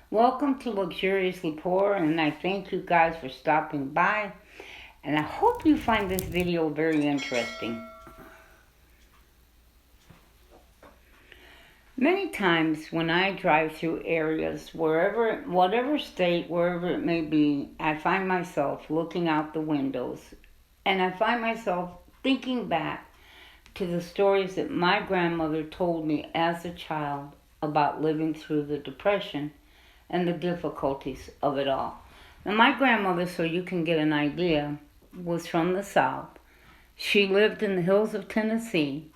Welcome to Luxuriously Poor, and I thank you guys for stopping by. And I hope you find this video very interesting. Many times when I drive through areas, whatever state, wherever it may be, I find myself looking out the windows and I find myself thinking back to the stories that my grandmother told me as a child about living through the Depression and the difficulties of it all. Now, my grandmother, so you can get an idea, was from the South. She lived in the hills of Tennessee,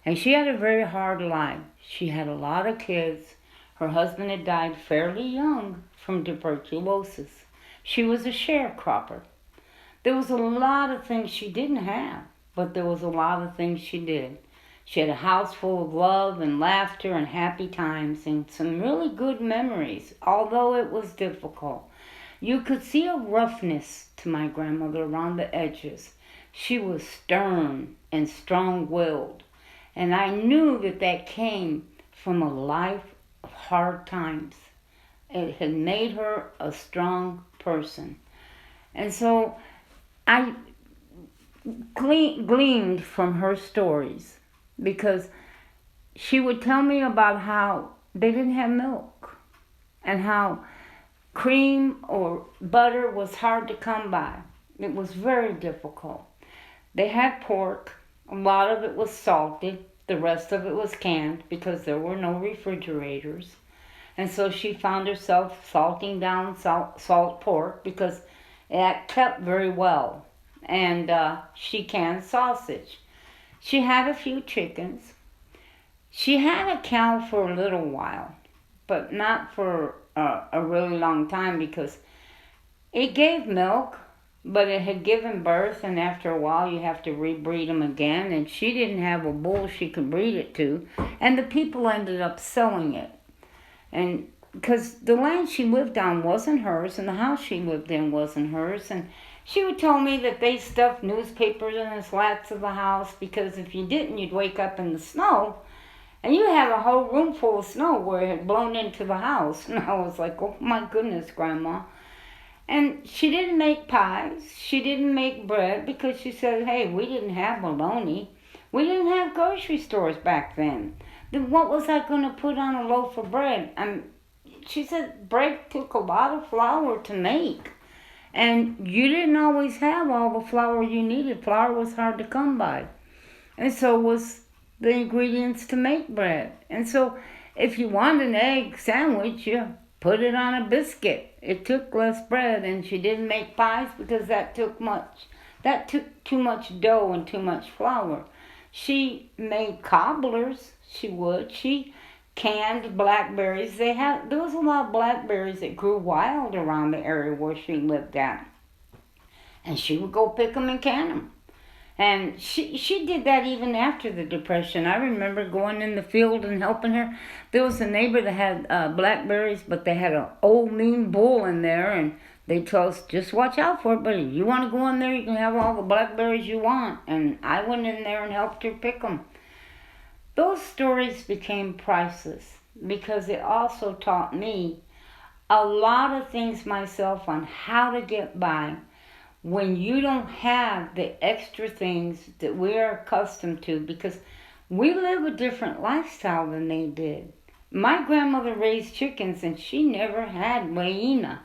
and she had a very hard life. She had a lot of kids. Her husband had died fairly young from tuberculosis. She was a sharecropper. There was a lot of things she didn't have, but there was a lot of things she did. She had a house full of love and laughter and happy times and some really good memories, although it was difficult. You could see a roughness to my grandmother around the edges. She was stern and strong-willed, and I knew that came from a life of hard times. It had made her a strong person. And so I gleaned from her stories because she would tell me about how they didn't have milk and how cream or butter was hard to come by. It was very difficult. They had pork. A lot of it was salted. The rest of it was canned because there were no refrigerators. And so she found herself salting down salt pork because it kept very well. And she canned sausage. She had a few chickens. She had a cow for a little while, but not for a really long time because it gave milk, but it had given birth, and after a while you have to rebreed them again, and she didn't have a bull she could breed it to, and the people ended up selling it. And because the land she lived on wasn't hers, and the house she lived in wasn't hers, and she would tell me that they stuffed newspapers in the slats of the house because if you didn't, you'd wake up in the snow and you have a whole room full of snow where it had blown into the house. And I was like, oh my goodness, Grandma. And she didn't make pies. She didn't make bread because she said, hey, we didn't have bologna. We didn't have grocery stores back then. Then what was I going to put on a loaf of bread? She said bread took a lot of flour to make. And you didn't always have all the flour you needed. Flour was hard to come by. And so was the ingredients to make bread. And so if you wanted an egg sandwich, you put it on a biscuit. It took less bread, and she didn't make pies because that took too much dough and too much flour. She made cobblers. She canned blackberries. There was a lot of blackberries that grew wild around the area where she lived at. And she would go pick them and can them. And she did that even after the Depression. I remember going in the field and helping her. There was a neighbor that had blackberries, but they had an old mean bull in there, and they told us, just watch out for it, but if you want to go in there, you can have all the blackberries you want. And I went in there and helped her pick them. Those stories became priceless because it also taught me a lot of things myself on how to get by when you don't have the extra things that we are accustomed to, because we live a different lifestyle than they did. My grandmother raised chickens and she never had Leina.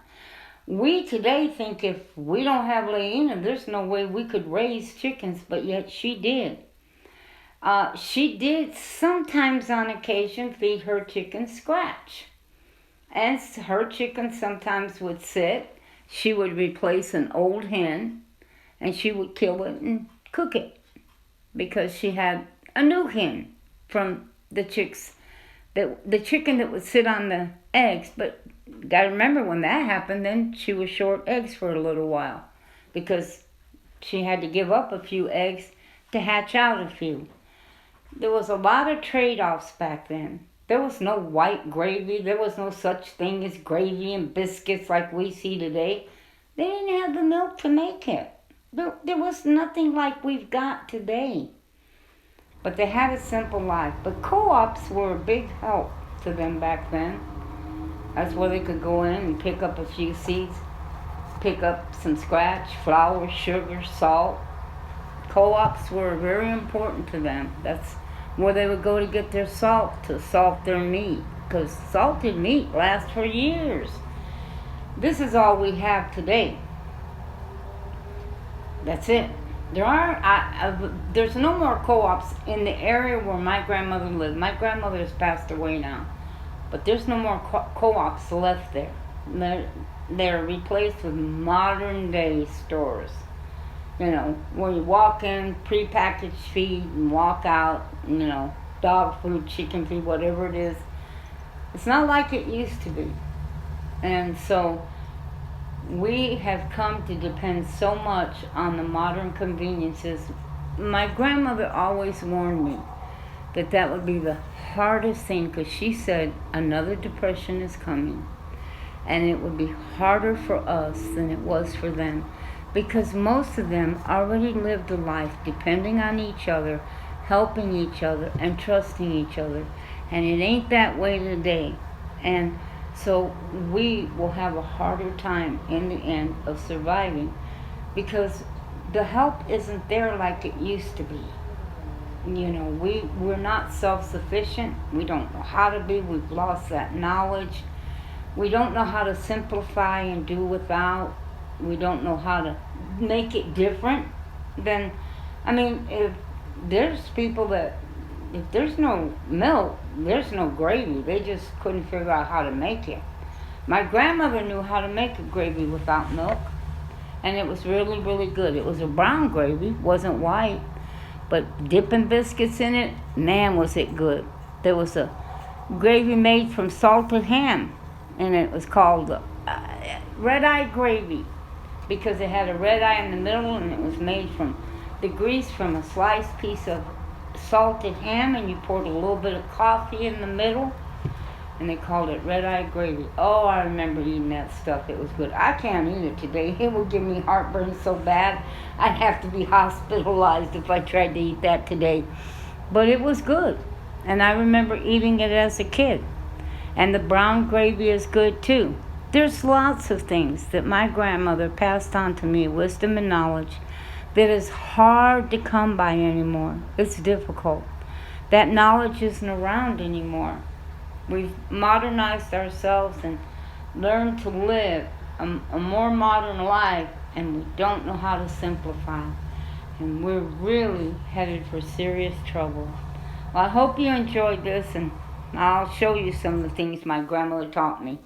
We today think if we don't have Leina, there's no way we could raise chickens, but yet she did. She did sometimes on occasion feed her chickens scratch. And her chickens sometimes would sit. She would replace an old hen and she would kill it and cook it because she had a new hen from the chicks, the chicken that would sit on the eggs. But gotta remember, when that happened, then she was short eggs for a little while because she had to give up a few eggs to hatch out a few. There was a lot of trade-offs back then. There was no white gravy. There was no such thing as gravy and biscuits like we see today. They didn't have the milk to make it. There was nothing like we've got today. But they had a simple life. But co-ops were a big help to them back then. That's where they could go in and pick up a few seeds, pick up some scratch, flour, sugar, salt. Co-ops were very important to them. That's where they would go to get their salt, to salt their meat, because salted meat lasts for years. This is all we have today. That's it. There's no more co-ops in the area where my grandmother lived. My grandmother has passed away now, but there's no more co-ops left there. They're replaced with modern day stores. You know, where you walk in, prepackaged feed, and walk out. You know, dog food, chicken feed, whatever it is. It's not like it used to be, and so we have come to depend so much on the modern conveniences. My grandmother always warned me that that would be the hardest thing, because she said another depression is coming, and it would be harder for us than it was for them, because most of them already lived a life depending on each other, helping each other, and trusting each other, and it ain't that way today. And so we will have a harder time in the end of surviving, because the help isn't there like it used to be. You know, we're not self-sufficient. We don't know how to be. We've lost that knowledge. We don't know how to simplify and do without. We don't know how to make it different. Then, I mean, if there's people that, if there's no milk, there's no gravy. They just couldn't figure out how to make it. My grandmother knew how to make a gravy without milk, and it was really, really good. It was a brown gravy, wasn't white, but dipping biscuits in it, man, was it good. There was a gravy made from salted ham, and it was called red-eye gravy, because it had a red eye in the middle, and it was made from the grease from a sliced piece of salted ham, and you poured a little bit of coffee in the middle, and they called it red-eye gravy. Oh, I remember eating that stuff. It was good. I can't eat it today. It would give me heartburn so bad I'd have to be hospitalized if I tried to eat that today. But it was good, and I remember eating it as a kid. And the brown gravy is good too. There's lots of things that my grandmother passed on to me, wisdom and knowledge, that is hard to come by anymore. It's difficult. That knowledge isn't around anymore. We've modernized ourselves and learned to live a more modern life, and we don't know how to simplify. And we're really headed for serious trouble. Well, I hope you enjoyed this, and I'll show you some of the things my grandmother taught me.